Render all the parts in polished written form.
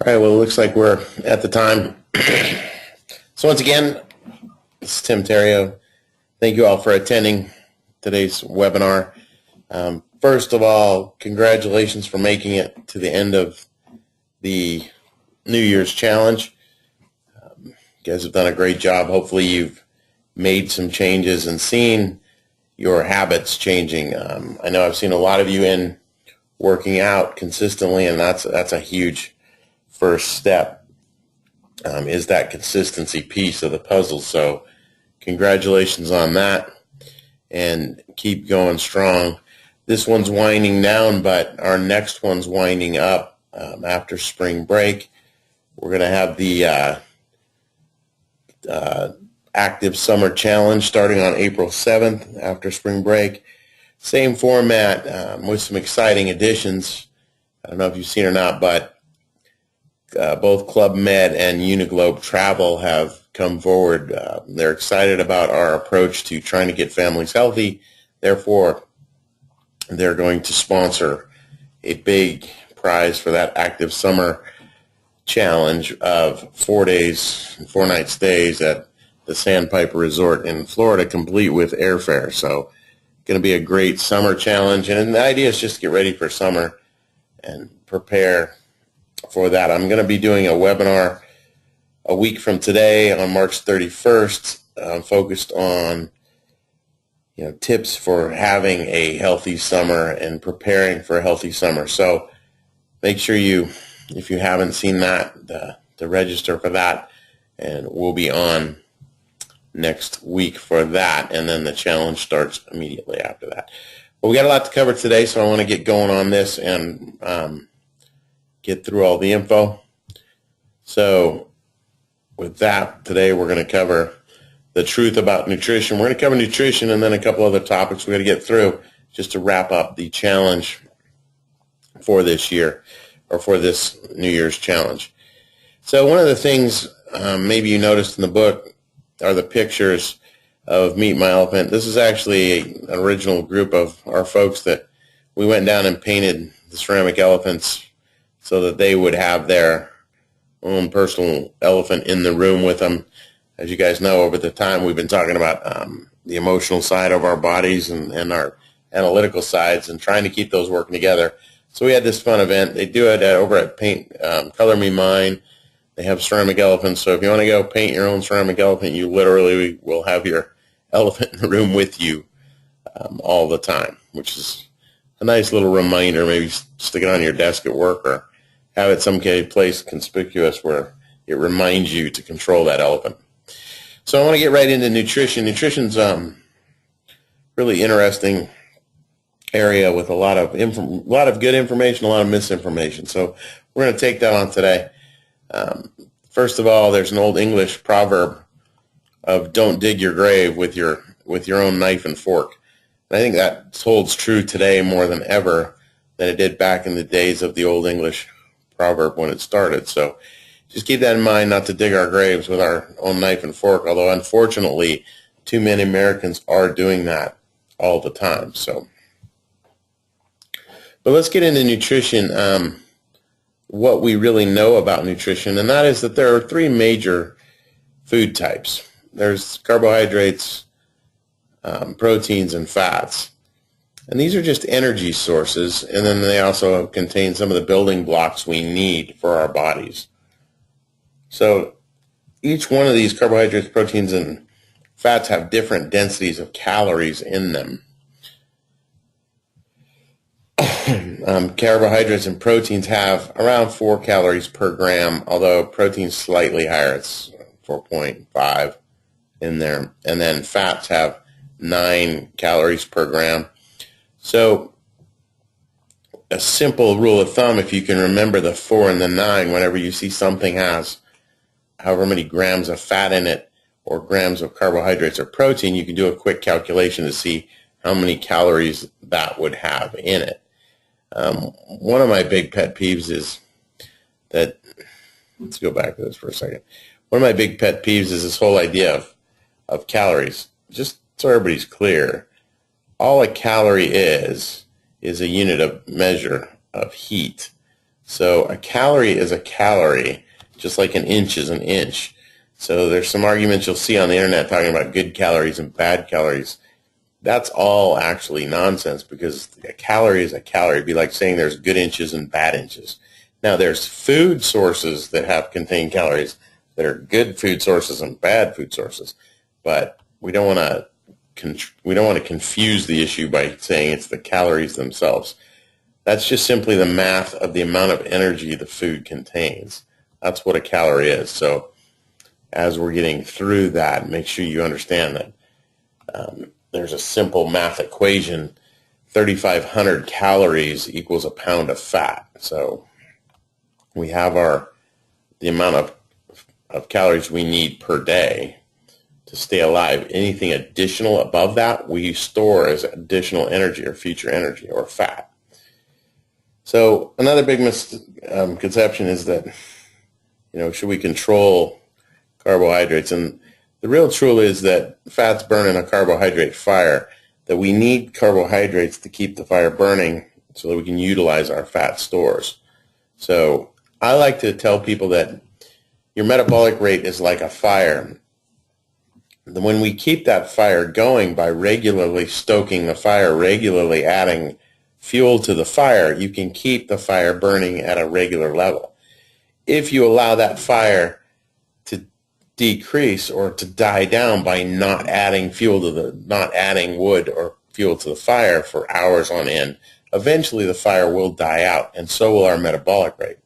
All right, well, it looks like we're at the time. So once again, this is Tim Terrio. Thank you all for attending today's webinar. First of all, congratulations for making it to the end of the New Year's challenge. You guys have done a great job. Hopefully you've made some changes and seen your habits changing. I know I've seen a lot of you in working out consistently, and that's a huge first step, is that consistency piece of the puzzle. So congratulations on that, and keep going strong. This one's winding down, but our next one's winding up after spring break. We're going to have the active summer challenge starting on April 7th after spring break. Same format with some exciting additions. I don't know if you've seen or not, but both Club Med and Uniglobe Travel have come forward. They're excited about our approach to trying to get families healthy. Therefore, they're going to sponsor a big prize for that active summer challenge of 4 days, 4 night stays at the Sandpiper Resort in Florida, complete with airfare. So going to be a great summer challenge. And the idea is just to get ready for summer and prepare for that. I'm going to be doing a webinar a week from today on March 31st, focused on tips for having a healthy summer and preparing for a healthy summer. So make sure you, if you haven't seen that, to register for that, and we'll be on next week for that, and then the challenge starts immediately after that. Well, we got a lot to cover today, so I want to get going on this and get through all the info. So with that, today we're going to cover the truth about nutrition. We're going to cover nutrition and then a couple other topics we got to get through just to wrap up the challenge for this year, or for this New Year's challenge. So one of the things maybe you noticed in the book are the pictures of Meet My Elephant. This is actually an original group of our folks that we went down and painted the ceramic elephants so that they would have their own personal elephant in the room with them. As you guys know, over the time we've been talking about the emotional side of our bodies and our analytical sides, and trying to keep those working together. So we had this fun event. They do it over at Paint Color Me Mine. They have ceramic elephants. So if you want to go paint your own ceramic elephant, you literally will have your elephant in the room with you all the time, which is a nice little reminder. Maybe stick it on your desk at work, or have it some place conspicuous where it reminds you to control that elephant. So I want to get right into nutrition. Nutrition's really interesting area with a lot of good information, a lot of misinformation. So we're going to take that on today. First of all, there's an old English proverb of "Don't dig your grave with your own knife and fork." And I think that holds true today more than ever than it did back in the days of the old English proverb when it started. So just keep that in mind, not to dig our graves with our own knife and fork, although unfortunately too many Americans are doing that all the time. So, but let's get into nutrition, what we really know about nutrition, and that is that there are 3 major food types. There's carbohydrates, proteins, and fats. And these are just energy sources, and then they also contain some of the building blocks we need for our bodies. So each one of these carbohydrates, proteins, and fats have different densities of calories in them. Carbohydrates and proteins have around 4 calories per gram, although protein's slightly higher. It's 4.5 in there. And then fats have 9 calories per gram. So a simple rule of thumb, if you can remember the 4 and the 9, whenever you see something has however many grams of fat in it or grams of carbohydrates or protein, you can do a quick calculation to see how many calories that would have in it. One of my big pet peeves is that, let's go back to this for a second. One of my big pet peeves is this whole idea of calories. Just so everybody's clear, all a calorie is a unit of measure of heat. So a calorie is a calorie, just like an inch is an inch. So there's some arguments you'll see on the internet talking about good calories and bad calories. That's all actually nonsense, because a calorie is a calorie. It'd be like saying there's good inches and bad inches. Now there's food sources that contain calories that are good food sources and bad food sources, but we don't want to confuse the issue by saying it's the calories themselves. That's just simply the math of the amount of energy the food contains. That's what a calorie is. So as we're getting through that, make sure you understand that there's a simple math equation. 3,500 calories equals a pound of fat. So we have the amount of calories we need per day to stay alive. Anything additional above that, we store as additional energy or future energy or fat. So another big misconception is that, should we control carbohydrates? And the real truth is that fats burn in a carbohydrate fire, that we need carbohydrates to keep the fire burning so that we can utilize our fat stores. So I like to tell people that your metabolic rate is like a fire. When we keep that fire going by regularly stoking the fire, regularly adding fuel to the fire, you can keep the fire burning at a regular level. If you allow that fire to decrease or to die down by not adding wood or fuel to the fire for hours on end, eventually the fire will die out, and so will our metabolic rate.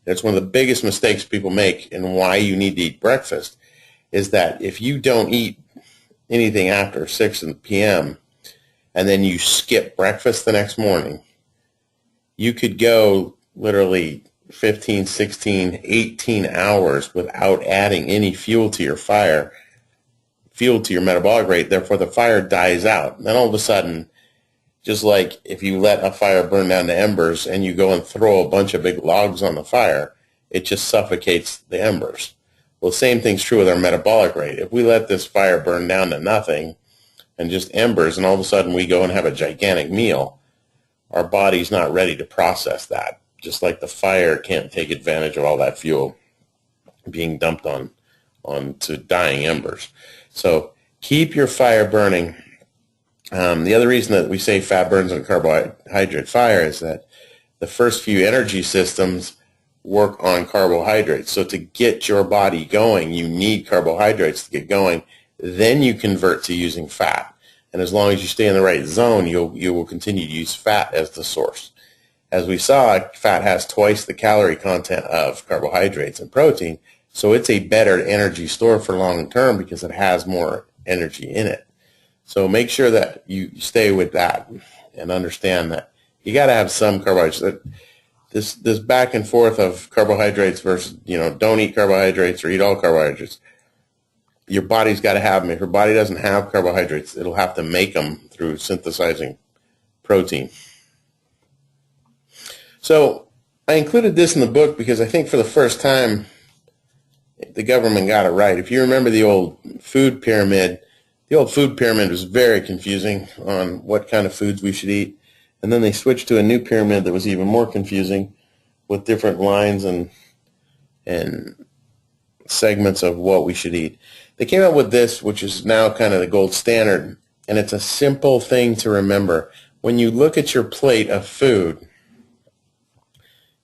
It's one of the biggest mistakes people make, and why you need to eat breakfast is that if you don't eat anything after 6 p.m. and then you skip breakfast the next morning, you could go literally 15, 16, 18 hours without adding any fuel to your fire, fuel to your metabolic rate. Therefore, the fire dies out. And then all of a sudden, just like if you let a fire burn down to embers and you go and throw a bunch of big logs on the fire, it just suffocates the embers. Well, the same thing's true with our metabolic rate. If we let this fire burn down to nothing and just embers, and all of a sudden we go and have a gigantic meal, our body's not ready to process that. Just like the fire can't take advantage of all that fuel being dumped onto dying embers. So keep your fire burning. The other reason that we say fat burns in a carbohydrate fire is that the first few energy systems work on carbohydrates. So to get your body going, you need carbohydrates to get going. Then you convert to using fat. And as long as you stay in the right zone, you will continue to use fat as the source. As we saw, fat has twice the calorie content of carbohydrates and protein, so it's a better energy store for long term because it has more energy in it. So make sure that you stay with that and understand that you got to have some carbohydrates. This back and forth of carbohydrates versus, don't eat carbohydrates or eat all carbohydrates. Your body's got to have them. If your body doesn't have carbohydrates, it'll have to make them through synthesizing protein. So I included this in the book because I think for the first time the government got it right. If you remember the old food pyramid was very confusing on what kind of foods we should eat. And then they switched to a new pyramid that was even more confusing with different lines and segments of what we should eat. They came up with this, which is now kind of the gold standard, and it's a simple thing to remember. When you look at your plate of food,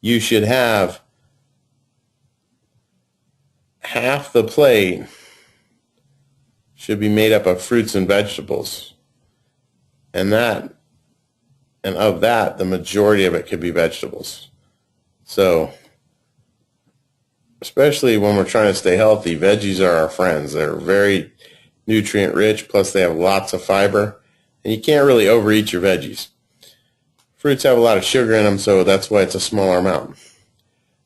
you should have half the plate should be made up of fruits and vegetables. And of that, the majority of it could be vegetables. So, especially when we're trying to stay healthy, veggies are our friends. They're very nutrient rich, plus they have lots of fiber, and you can't really overeat your veggies. Fruits have a lot of sugar in them, so that's why it's a smaller amount.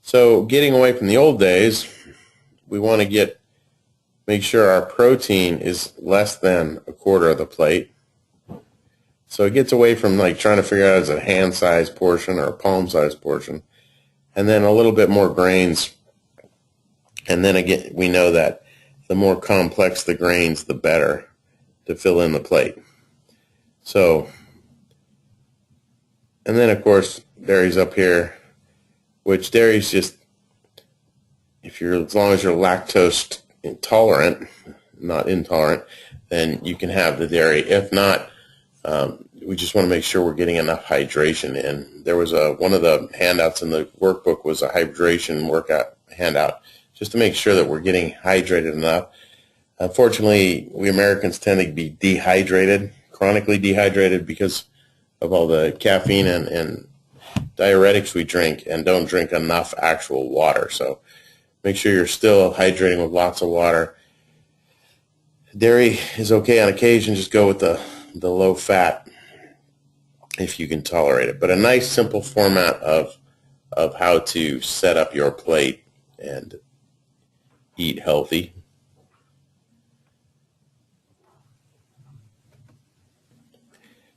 So getting away from the old days, we want to make sure our protein is less than a quarter of the plate. So it gets away from like trying to figure out is it a hand-sized portion or a palm-sized portion. And then a little bit more grains. And then again, we know that the more complex the grains, the better to fill in the plate. So, and then of course, berries up here. which dairy is just, as long as you're lactose intolerant, not intolerant, then you can have the dairy. If not, we just want to make sure we're getting enough hydration in. There was one of the handouts in the workbook was a hydration workout handout, just to make sure that we're getting hydrated enough. Unfortunately, we Americans tend to be dehydrated, chronically dehydrated, because of all the caffeine and diuretics we drink, and don't drink enough actual water. So make sure you're still hydrating with lots of water. Dairy is okay on occasion. Just go with the low fat if you can tolerate it. But a nice simple format of how to set up your plate and eat healthy.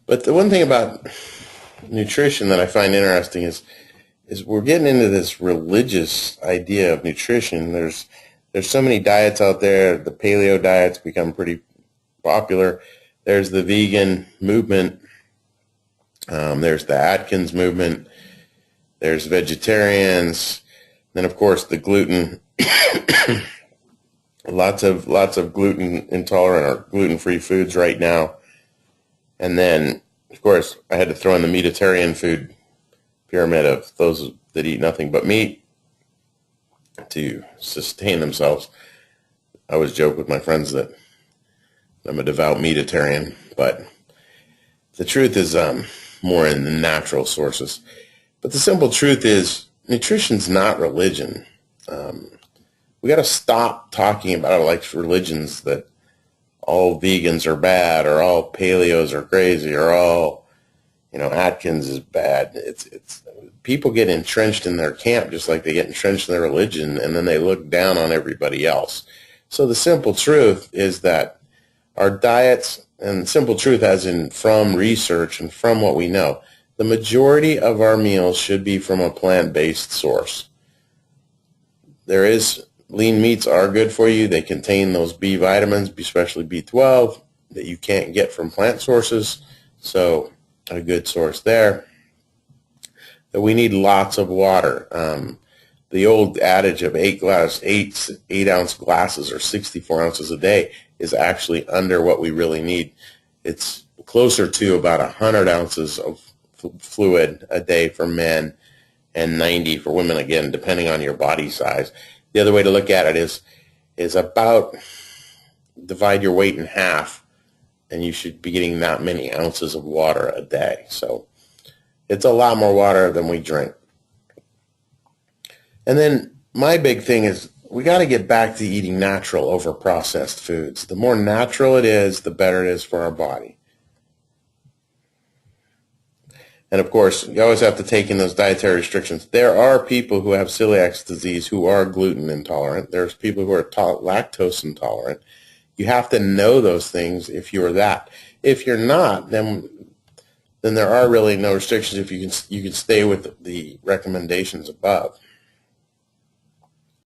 But the one thing about nutrition that I find interesting is we're getting into this religious idea of nutrition. There's so many diets out there. The paleo diets become pretty popular. There's the vegan movement. There's the Atkins movement. There's vegetarians. Then, of course, the gluten. lots of gluten intolerant or gluten-free foods right now. And then, of course, I had to throw in the meatitarian food pyramid of those that eat nothing but meat to sustain themselves. I always joke with my friends that I'm a devout meatitarian, but the truth is more in the natural sources. But the simple truth is nutrition's not religion. We got to stop talking about it like religions, that all vegans are bad, or all paleos are crazy, or all, Atkins is bad. It's people get entrenched in their camp just like they get entrenched in their religion, and then they look down on everybody else. So the simple truth is that our diets, and simple truth as in from research and from what we know, the majority of our meals should be from a plant-based source. Lean meats are good for you. They contain those B vitamins, especially B12, that you can't get from plant sources. So a good source there. But we need lots of water. The old adage of 8-ounce glasses or 64 ounces a day is actually under what we really need. It's closer to about 100 ounces of fluid a day for men and 90 for women, again, depending on your body size. The other way to look at it is about divide your weight in half, and you should be getting that many ounces of water a day. So it's a lot more water than we drink. And then my big thing is we got to get back to eating natural over processed foods. The more natural it is, the better it is for our body. And of course, you always have to take in those dietary restrictions. There are people who have celiac disease who are gluten intolerant. There's people who are lactose intolerant. You have to know those things if you're that. If you're not, then there are really no restrictions if you can stay with the recommendations above.